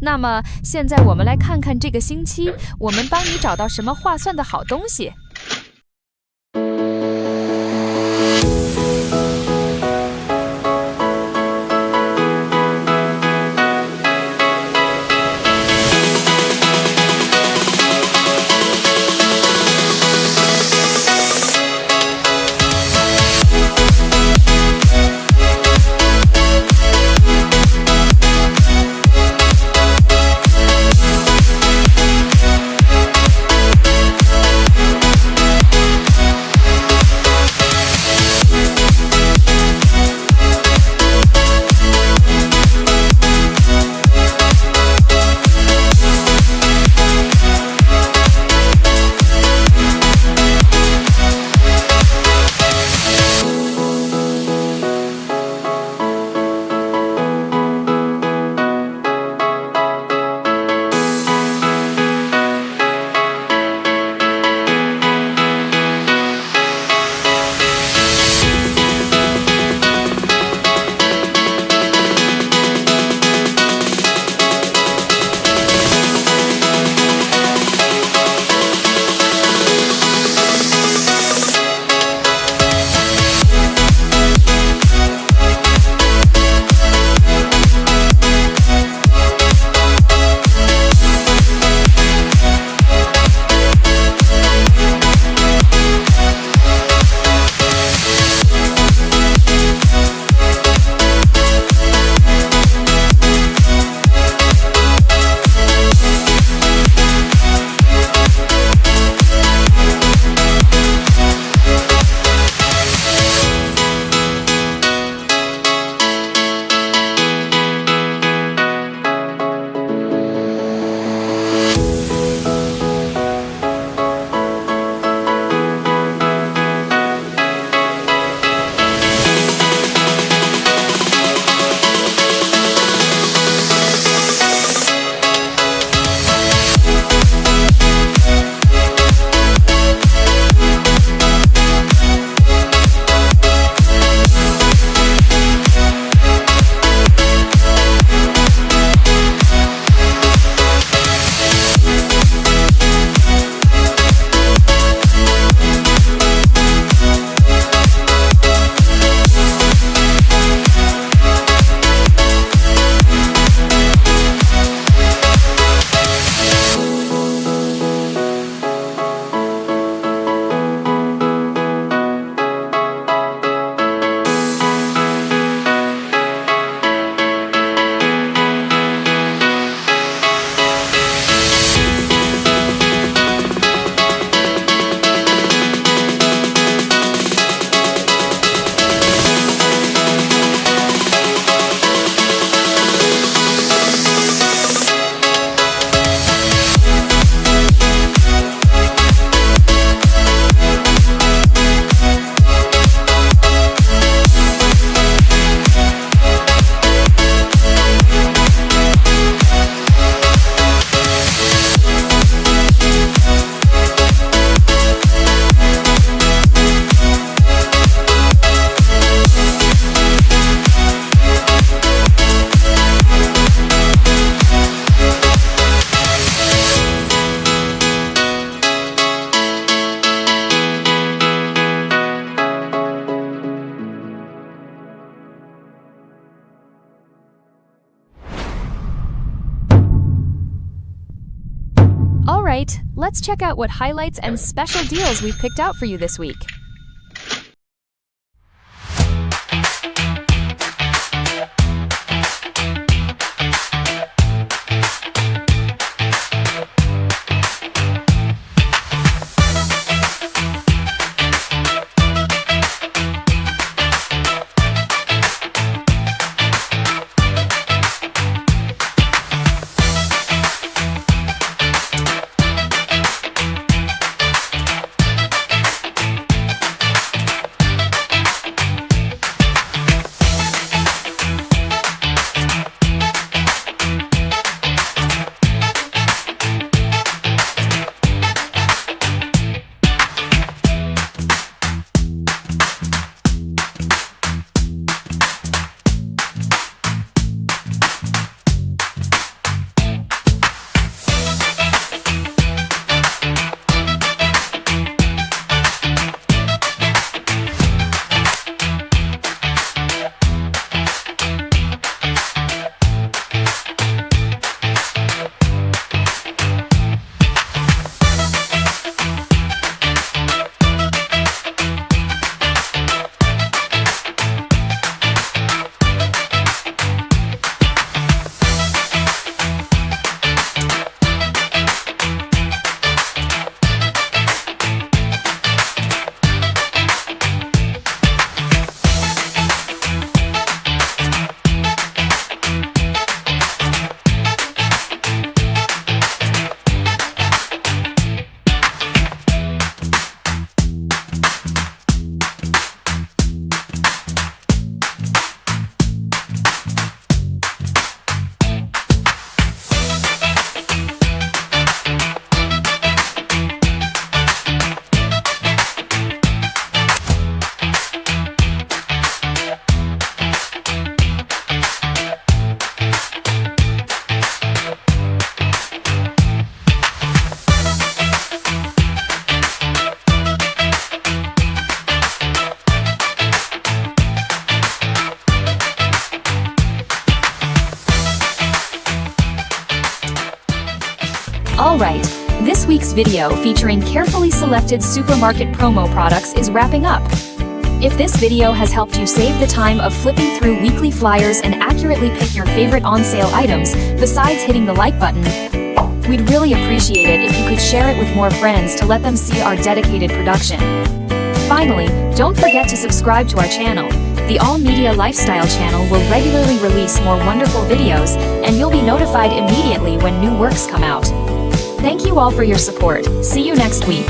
那么现在我们来看看这个星期我们帮你找到什么划算的好东西。Alright, let's check out what highlights and special deals we've picked out for you this week. Alright, this week's video featuring carefully selected supermarket promo products is wrapping up. If this video has helped you save the time of flipping through weekly flyers and accurately pick your favorite on-sale items, besides hitting the like button, we'd really appreciate it if you could share it with more friends to let them see our dedicated production. Finally, don't forget to subscribe to our channel. The All Media Lifestyle channel will regularly release more wonderful videos, and you'll be notified immediately when new works come out. Thank you all for your support. See you next week.